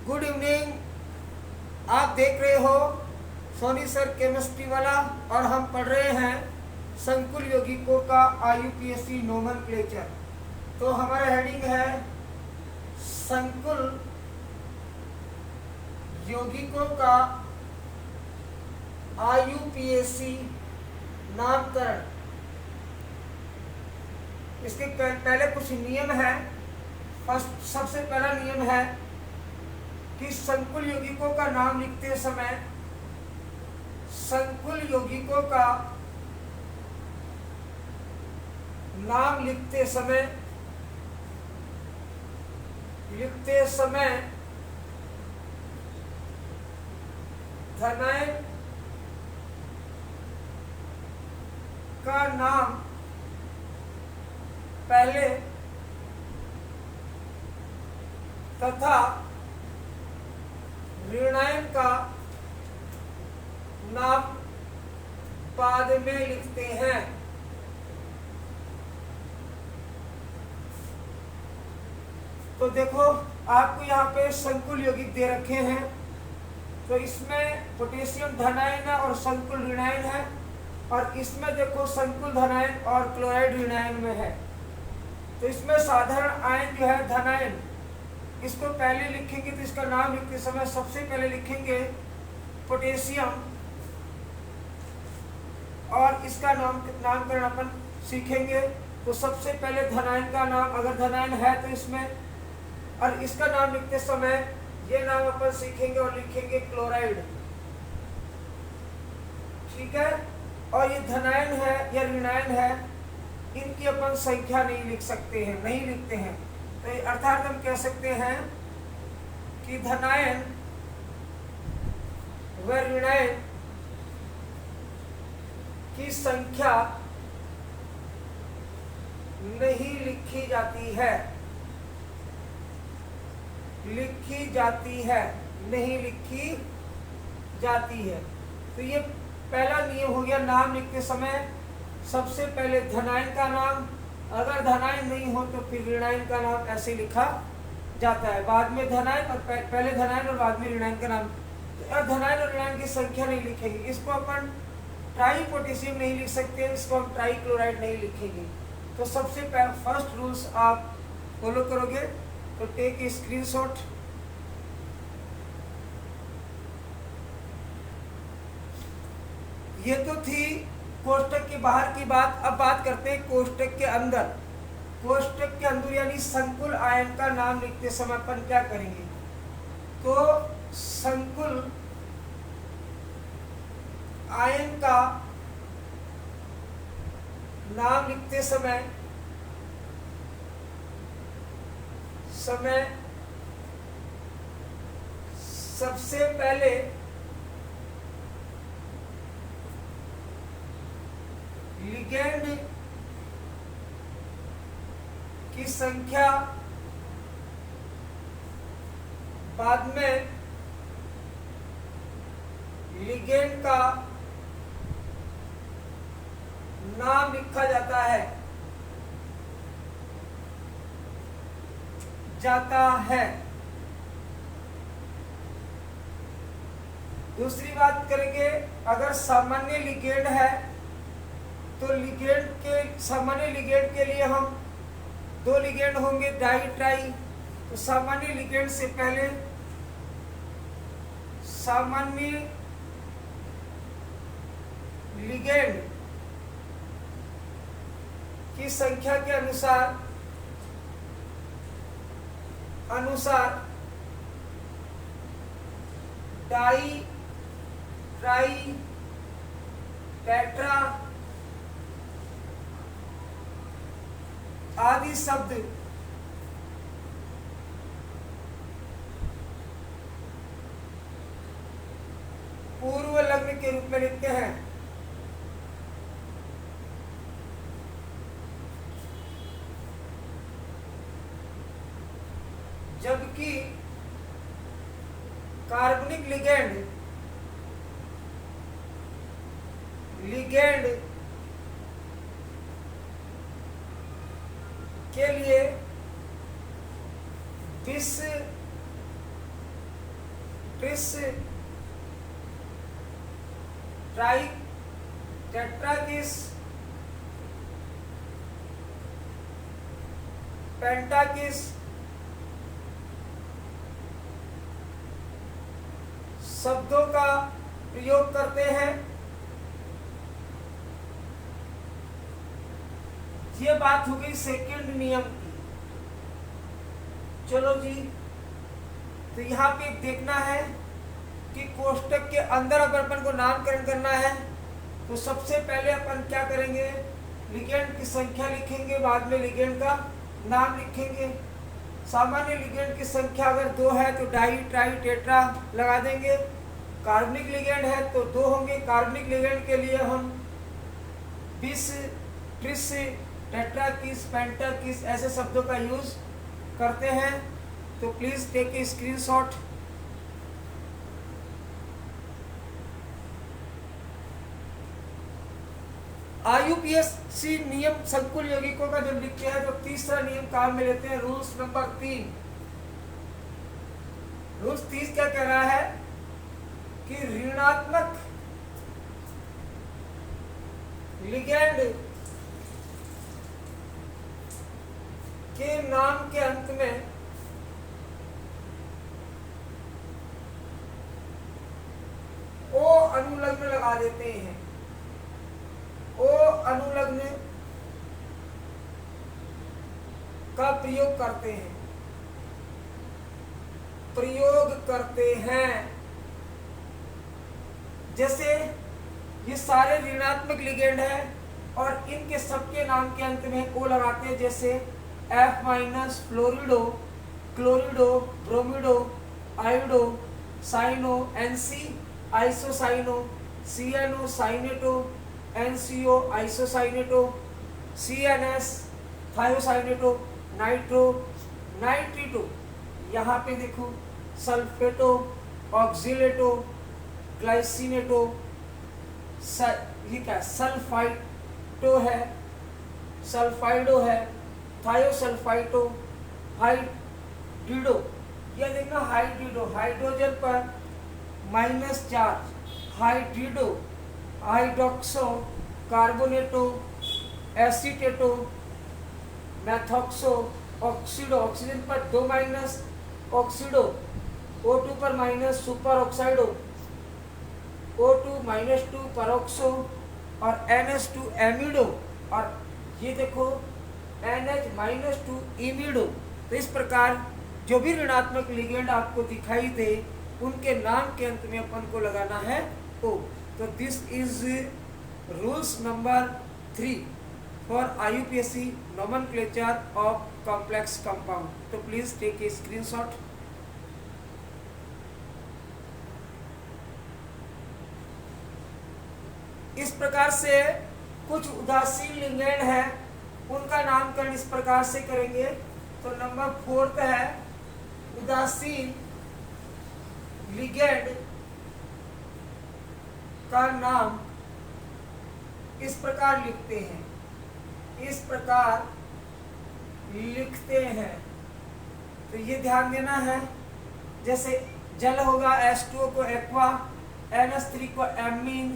Good evening. आप देख रहे हो सोनी सर केमिस्ट्री वाला और हम पढ़ रहे हैं संकुल यौगिकों का IUPAC नोमेनक्लेचर। तो हमारा हेडिंग है संकुल यौगिकों का IUPAC नामकरण। इसके पहले कुछ नियम है। फर्स्ट सबसे पहला नियम है कि संकुल यौगिकों का नाम लिखते समय संकुल यौगिकों का नाम लिखते समय धनायन का नाम पहले तथा ऋणायन का नाम बाद में लिखते हैं। तो देखो आपको यहाँ पे संकुल यौगिक दे रखे हैं। तो इसमें पोटेशियम धनायन है और संकुल ऋणायन है, और इसमें देखो संकुल धनायन और क्लोराइड ऋणायन में है। तो इसमें साधारण आयन जो है धनायन, इसको पहले लिखेंगे तो इसका नाम लिखते समय सबसे पहले लिखेंगे पोटेशियम, और इसका नामकरण अपन सीखेंगे। तो सबसे पहले धनायन का नाम, अगर धनायन है तो इसमें, और इसका नाम लिखते समय ये नाम अपन सीखेंगे और लिखेंगे क्लोराइड। ठीक है। और ये धनायन है या ऋणायन है, इनकी अपन संख्या नहीं लिख सकते हैं, नहीं लिखते हैं। तो अर्थात हम कह सकते हैं कि धनायन व ऋणायन की संख्या नहीं लिखी जाती है, नहीं लिखी जाती है। तो ये पहला नियम हो गया। नाम लिखते समय सबसे पहले धनायन का नाम, अगर धनायन नहीं हो तो फिर ऋणायन का नाम ऐसे लिखा जाता है। बाद में धनायन और पहले धनायन और बाद में ऋणायन का नाम। तो धनायन और ऋणायन की संख्या नहीं लिखेंगे। इसको अपन ट्राई पोटेशियम नहीं लिख सकते, इसको हम ट्राई क्लोराइड नहीं लिखेंगे। तो सबसे पहले फर्स्ट रूल्स आप फॉलो करोगे। तो टेक ए स्क्रीनशॉट। ये तो थी कोष्टक के बाहर की बात। अब बात करते हैं कोष्टक के अंदर। कोष्टक के अंदर यानी संकुल आयन का नाम लिखते समय अपन क्या करेंगे? तो संकुल आयन का नाम लिखते समय सबसे पहले लिगेंड की संख्या, बाद में लिगेंड का नाम लिखा जाता है। दूसरी बात करेंगे, अगर सामान्य लिगेंड है तो सामान्य लिगेंड के लिए हम दो लिगेंड होंगे, डाई ट्राई। तो सामान्य लिगेंड से पहले सामान्य लिगेंड की संख्या के अनुसार डाई ट्राई टेट्रा आदि शब्द पूर्व लग्न के रूप में लिखते हैं। जबकि कार्बनिक लिगेंड के लिए ट्रिस, ट्राई, टेट्राकिस, पेंटाकिस, शब्दों का प्रयोग करते हैं। ये बात हो गई सेकंड नियम की। चलो जी, तो यहाँ पे देखना है कि कोष्टक के अंदर अगर अपन को नामकरण करना है तो सबसे पहले अपन क्या करेंगे, लिगेंड की संख्या लिखेंगे, बाद में लिगेंड का नाम लिखेंगे। सामान्य लिगेंड की संख्या अगर 2 है तो डाई, ट्राई, टेट्रा लगा देंगे। कार्बनिक लिगेंड है तो 2 होंगे। कार्बनिक लिगेंड के लिए हम बिस, ट्रिस, टेट्राकिस, पेंटाकिस ऐसे शब्दों का यूज करते हैं। तो please take a screenshot. IUPAC नियम संकुल यौगिकों का जब लिखते हैं तो तीसरा नियम काम में लेते हैं, रूल्स नंबर 3। रूल्स 30 क्या कह रहा है कि ऋणात्मक लिगेंड के नाम के अंत में ओ अनुलग्न लगा देते हैं। ओ अनुलग्न का प्रयोग करते हैं। जैसे ये सारे ऋणात्मक लिगेंड है और इनके सबके नाम के अंत में ओ लगाते हैं। जैसे F- fluorido, chlorido, bromido, iodo, cyano, NC, isocyano, CNO, cyanato, NCO, isocyanato, CNS, thiocyanato, nitro, nitrito. यहाँ पे देखो सल्फेटो, ऑक्सिलेटो, ग्लाइसिनेटो, ये क्या सल्फाइटो है, सल्फाइडो है, थायोसल्फाइटो, हाइड्रिडो। यह देखना हाइड्रिडो, हाइड्रोजन पर minus charge, hydrido, hydroxo, carbonato, acetato, methoxo, oxido, oxygen पर 2 माइनस, ऑक्सीडो, O2 पर माइनस, सुपर ऑक्साइडो, O2 -2 परोक्सो और NH2 एमिडो। और ये देखो NH-2 इमिडो। तो इस प्रकार जो भी ऋणात्मक लिगेंड आपको दिखाई दे उनके नाम के अंत में अपन को लगाना है O। तो this is rules number 3 for IUPAC nomenclature of complex compound. तो प्लीज टेक ए स्क्रीनशॉट। इस प्रकार से कुछ उदासीन लिगेंड है, उनका नामकरण इस प्रकार से करेंगे। तो नंबर 4 है उदासीन लिगेंड का नाम इस प्रकार लिखते हैं, इस प्रकार लिखते हैं। तो ये ध्यान देना है। जैसे जल होगा H2O को एक्वा, NH3 को एमीन,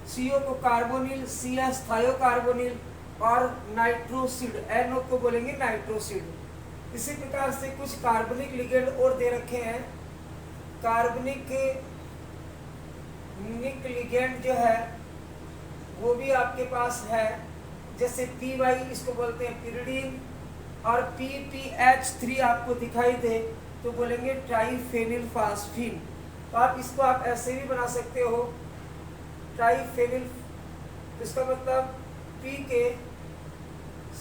CO को कार्बोनिल, CS थायोकार्बोनिल और नाइट्रोसिड, NO को बोलेंगे नाइट्रोसिड। इसी प्रकार से कुछ कार्बनिक लिगेंड और दे रखे हैं। कार्बनिक लिगेंड जो है वो भी आपके पास है। जैसे PY इसको बोलते हैं पिरिडीन और PPH3 आपको दिखाई दे तो बोलेंगे ट्राइफेनिल फास्फीन। तो आप इसको आप ऐसे भी बना सकते हो, ट्राइफेनिल। इसका मतलब P के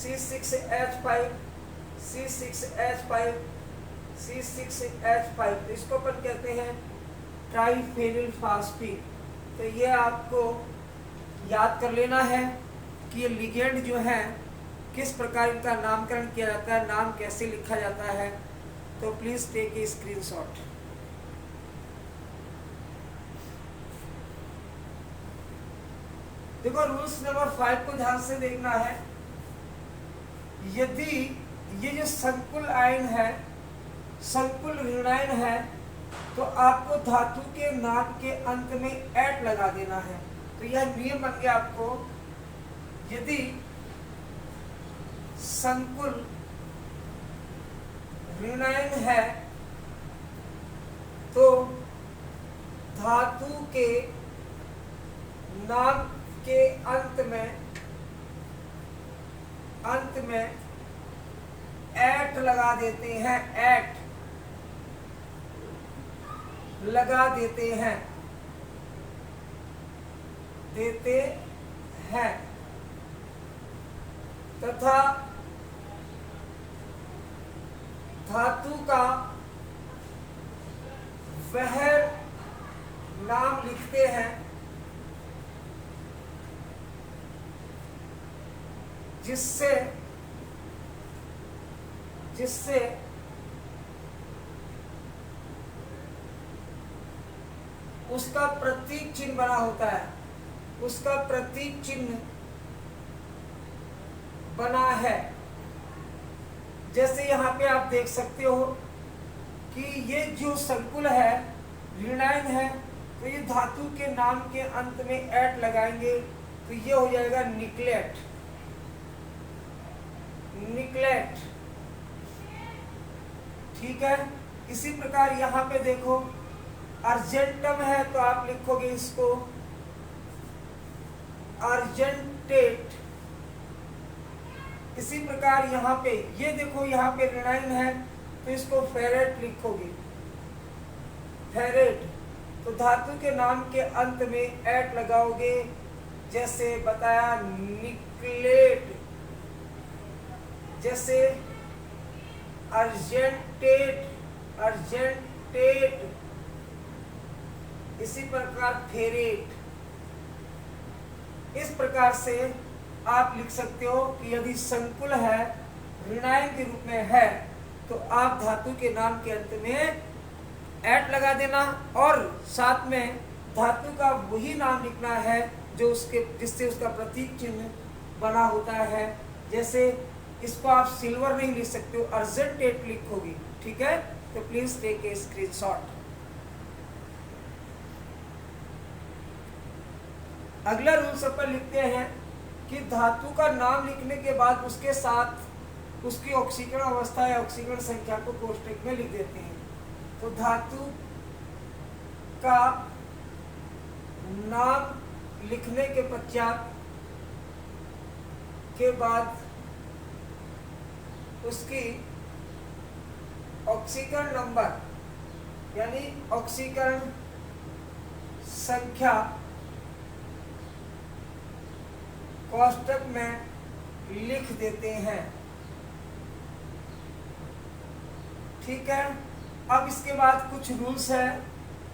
C6H5, C6H5, C6H5, तो इसको अपन कहते हैं ट्राइफेनिल फास्फीन। तो ये आपको याद कर लेना है कि ये लिगेंड जो है किस प्रकार इनका नामकरण किया जाता है, नाम कैसे लिखा जाता है। तो प्लीज टेक ए स्क्रीनशॉट। देखो रूल्स नंबर 5 को ध्यान से देखना है। यदि ये जो संकुल आयन है, संकुल ऋणायन है, तो आपको धातु के नाम के अंत में एट लगा देना है। तो यह नियम बन गया आपको, यदि संकुल ऋणायन है तो धातु के नाम के अंत में एट लगा देते हैं, एट लगा देते हैं तथा धातु का वह नाम लिखते हैं जिससे उसका प्रतीक चिन्ह बना होता है, उसका प्रतीक चिन्ह बना है। जैसे यहाँ पे आप देख सकते हो कि ये जो संकुल है ऋणायन है, तो ये धातु के नाम के अंत में एट लगाएंगे तो ये हो जाएगा निकलेट, निकलेट। ठीक है। इसी प्रकार यहाँ पे देखो अर्जेंटम है तो आप लिखोगे इसको अर्जेंटेट। इसी प्रकार यहाँ पे ये देखो यहाँ पे ऋणायन है तो इसको फेरेट लिखोगे, फेरेट। तो धातु के नाम के अंत में एट लगाओगे, जैसे बताया निकलेट, जैसे अर्जेंटेट, अर्जेंटेट। इसी प्रकार फेरेट। इस प्रकार से आप लिख सकते हो कि यदि संकुल है ऋणायन के रूप में है तो आप धातु के नाम के अंत में एट लगा देना और साथ में धातु का वही नाम लिखना है जो उसके जिससे उसका प्रतीक चिन्ह बना होता है। जैसे इसको आप सिल्वर नहीं लिख सकते हो, अर्जेंटेट लिखोगे। ठीक है। तो प्लीज टेक ए स्क्रीनशॉट। अगला रूल सब पर लिखते हैं कि धातु का नाम लिखने के बाद उसके साथ उसकी ऑक्सीकरण अवस्था या ऑक्सीकरण संख्या को कोष्टक में लिख देते हैं। तो धातु का नाम लिखने के पश्चात के बाद उसकी ऑक्सीकरण नंबर यानी ऑक्सीकरण संख्या कोष्टक में लिख देते हैं। ठीक है। अब इसके बाद कुछ रूल्स है।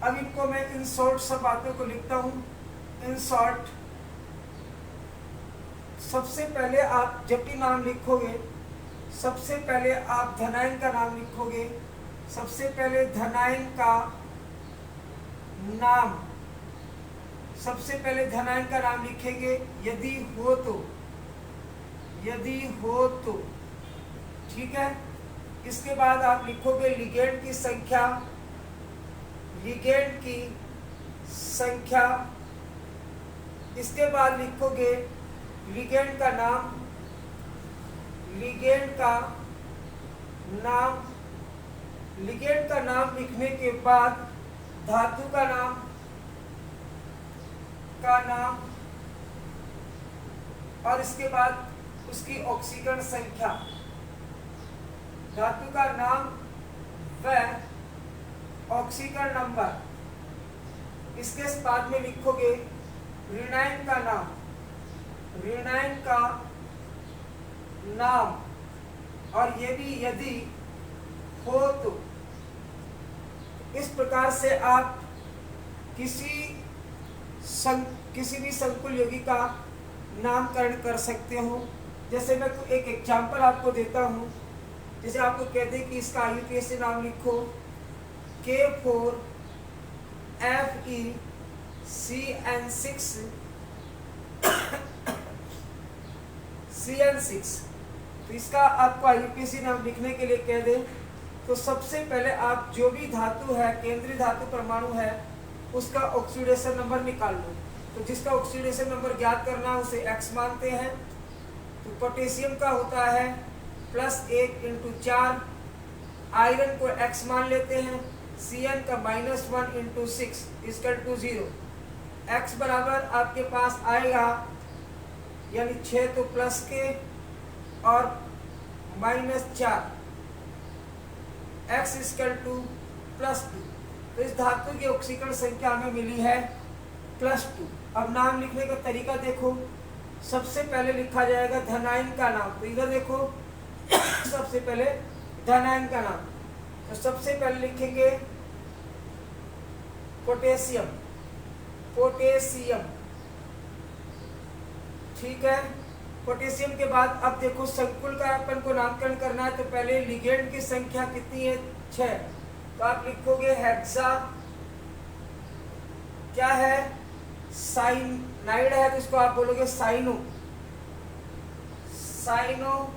अब इनको मैं इन शॉर्ट सब बातों को लिखता हूं। इन शॉर्ट सबसे पहले आप जब भी नाम लिखोगे सबसे पहले आप धनायन का नाम लिखोगे। सबसे पहले धनायन का नाम, सबसे पहले धनायन का नाम लिखेंगे यदि हो तो। ठीक है। इसके बाद आप लिखोगे लिगेंड की संख्या, लिगेंड की संख्या। इसके बाद लिखोगे लिगेंड का नाम, लिगेंड का नाम। लिगेंड का नाम लिखने के बाद धातु का नाम और इसके बाद उसकी ऑक्सीकरण संख्या। धातु का नाम व ऑक्सीकरण नंबर। इसके बाद में लिखोगे ऋणायन का नाम, ऋणायन का नाम और ये भी यदि हो तो। इस प्रकार से आप किसी भी संकुल यौगिक का नामकरण कर सकते हो। जैसे मैं एक एग्जांपल आपको देता हूँ। जैसे आपको कहते हैं कि इसका IUPAC नाम लिखो K4FeCN6 तो इसका आपको IUPAC नाम लिखने के लिए कह दे तो सबसे पहले आप जो भी धातु है, केंद्रीय धातु परमाणु है, उसका ऑक्सीडेशन नंबर निकाल लो। तो जिसका ऑक्सीडेशन नंबर ज्ञात करना है उसे x मानते हैं। तो पोटेशियम का होता है +1 × 4, आयरन को x मान लेते हैं, Cn का -1 × 6 = 0। x बराबर आपके पास आएगा यानी 6 तो प्लस के और -4, x = +2। तो इस धातु की ऑक्सीकरण संख्या हमें मिली है +2। अब नाम लिखने का तरीका देखो, सबसे पहले लिखा जाएगा धनायन का नाम। तो इधर देखो सबसे पहले धनायन का नाम, तो सबसे पहले लिखेंगे पोटेशियम, पोटेशियम, ठीक है। पोटेशियम के बाद अब देखो संकुल का अपन को नामकरण करना है, तो पहले लिगेंड की संख्या कितनी है? 6। तो आप लिखोगे हेक्सा, क्या है? साइनाइड है, तो इसको आप बोलोगे साइनो, साइनो,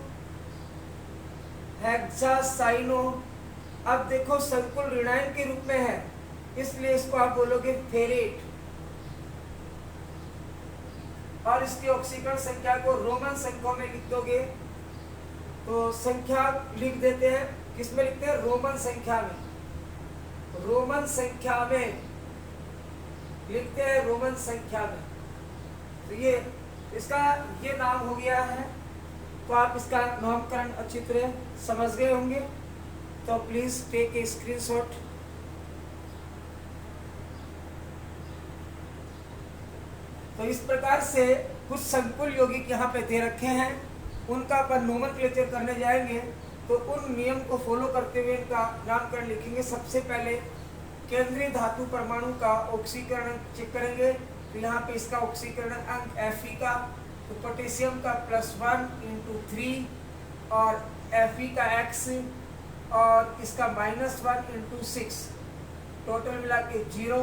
हेक्सा साइनो। अब देखो संकुल ऋणायन के रूप में है, इसलिए इसको आप बोलोगे फेरेट। और इसकी ऑक्सीकरण संख्या को रोमन संख्याओं में लिख दोगे, तो संख्या लिख देते हैं, किसमें लिखते हैं? रोमन संख्या में, रोमन संख्या में लिखते हैं, रोमन संख्या में। तो ये इसका ये नाम हो गया है। तो आप इसका नामकरण अच्छी तरह समझ गए होंगे, तो प्लीज टेक ए स्क्रीनशॉट। तो इस प्रकार से कुछ संकुल यौगिक यहाँ पे दे रखे हैं, उनका अपन नोमेनक्लेचर करने जाएंगे। तो उन नियम को फॉलो करते हुए इनका नामकरण लिखेंगे। सबसे पहले केंद्रीय धातु परमाणु का ऑक्सीकरण चेक करेंगे। तो यहाँ पे इसका ऑक्सीकरण अंक Fe का, तो पोटेशियम का +1 × 3 और Fe का x और इसका -1 × 6, टोटल मिला के 0।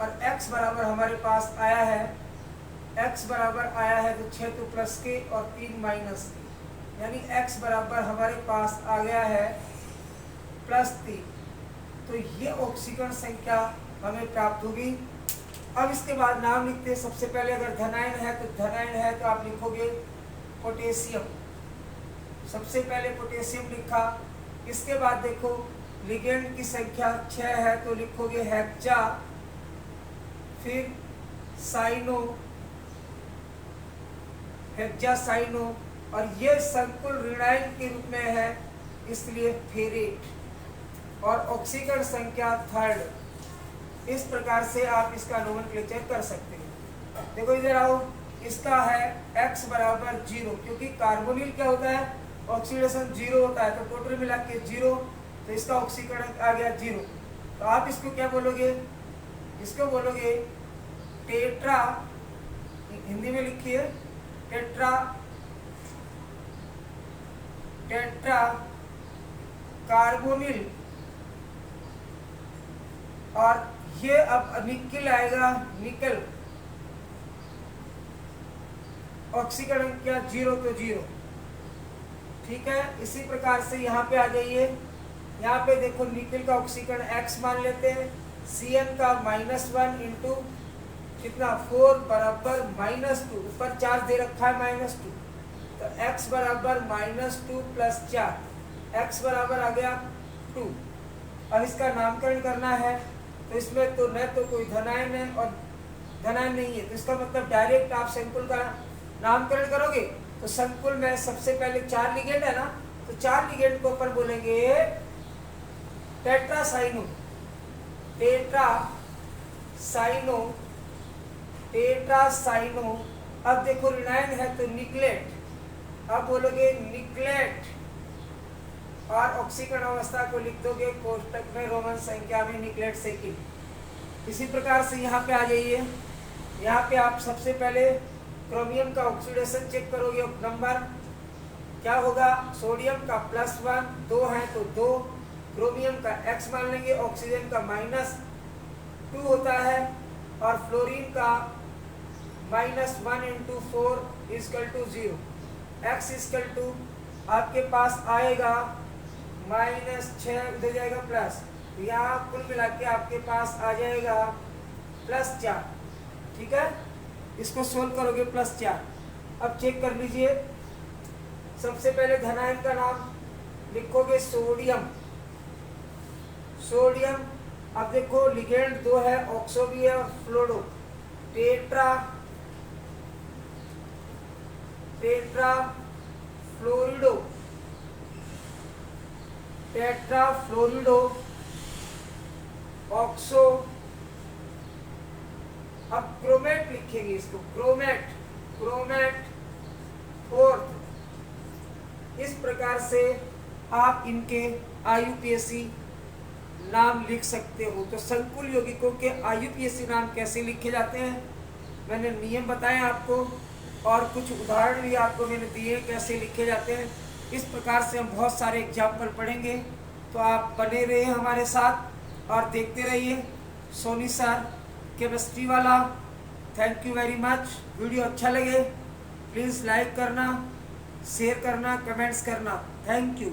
और x बराबर हमारे पास आया है, x बराबर आया है तो 6 तो प्लस के और 3 माइनस के, यानी x बराबर हमारे पास आ गया है +3। तो ये ऑक्सीकरण संख्या हमें प्राप्त होगी। अब इसके बाद नाम लिखते हैं। सबसे पहले अगर धनायन है तो धनायन है तो आप लिखोगे पोटेशियम, सबसे पहले पोटेशियम लिखा। इसके बाद देखो लिगेंड की संख्या 6 है तो लिखोगे हेक्सा, फिर साइनो, हेक्सा साइनो, और ये संकुल ऋणायन के रूप में है इसलिए फेरेट, और ऑक्सीकरण संख्या 3rd। इस प्रकार से आप इसका नोमेनक्लेचर कर सकते हैं। देखो इधर आओ, इसका है x बराबर 0, क्योंकि कार्बोनिल क्या होता है? ऑक्सीडेशन 0 होता है, तो टोटल मिला के 0, तो इसका ऑक्सीकरण आ गया 0। तो आप इसको क्या बोलोगे? इसको बोलोगे टेट्रा, हिंदी में लिखिए टेट्रा, टेट्रा कार्बोनिल। और ये अब निकल आएगा, निकल, ऑक्सीकरण क्या? 0 तो 0, ठीक है। इसी प्रकार से यहाँ पे आ जाइए। यहाँ पे देखो निकल का ऑक्सीकरण x मान लेते हैं, Cn का -1 × कितना 4 बराबर -2, ऊपर चार्ज दे रखा है -2, तो x बराबर -2 + 4, x बराबर आ गया 2। अब इसका नामकरण करना है, तो इसमें तो न तो कोई धनायन है और धनायन नहीं है, तो इसका मतलब डायरेक्ट आप संकुल का नामकरण करोगे। तो संकुल में सबसे पहले 4 लिगेंड है ना, तो 4 लिगेंड को अपन बोलेंगे टेट्रासाइनो, टेट्रासाइनो, टेट्रासाइनो। अब देखो ऋणायन है तो निकलेट, अब बोलोगे निकलेट, और ऑक्सीकरण अवस्था को लिख दोगे कोष्टक में रोमन संख्या में निकलेट सेकंड। इसी प्रकार से यहाँ पे आ जाइए। यहाँ पे आप सबसे पहले क्रोमियम का ऑक्सीडेशन चेक करोगे, नंबर क्या होगा? सोडियम का +1, 2 है तो 2, क्रोमियम का x मान लेंगे, ऑक्सीजन का -2 होता है, और फ्लोरीन का -1 × 4 = 0। x आपके पास आएगा -6 उधर जाएगा प्लस, तो यहाँ कुल मिला के आपके पास आ जाएगा +4। ठीक है, इसको सोल्व करोगे +4। अब चेक कर लीजिए, सबसे पहले धनायन का नाम लिखोगे सोडियम। सोडियम, अब देखो लिगेंड 2 है, ऑक्सो भी है और फ्लोरो। Tetra fluorido oxo. अब क्रोमेट लिखेंगे इसको, क्रोमेट 4। इस प्रकार से आप इनके IUPAC नाम लिख सकते हो। तो संकुल यौगिकों के IUPAC नाम कैसे लिखे जाते हैं मैंने नियम बताए आपको, और कुछ उदाहरण भी आपको मैंने दिए कैसे लिखे जाते हैं। इस प्रकार से हम बहुत सारे एग्जाम्पल पढ़ेंगे, तो आप बने रहिए हमारे साथ और देखते रहिए सोनी सर केमिस्ट्री वाला। Thank you very much. Video अच्छा लगे प्लीज़ लाइक करना, शेयर करना, कमेंट्स करना। Thank you.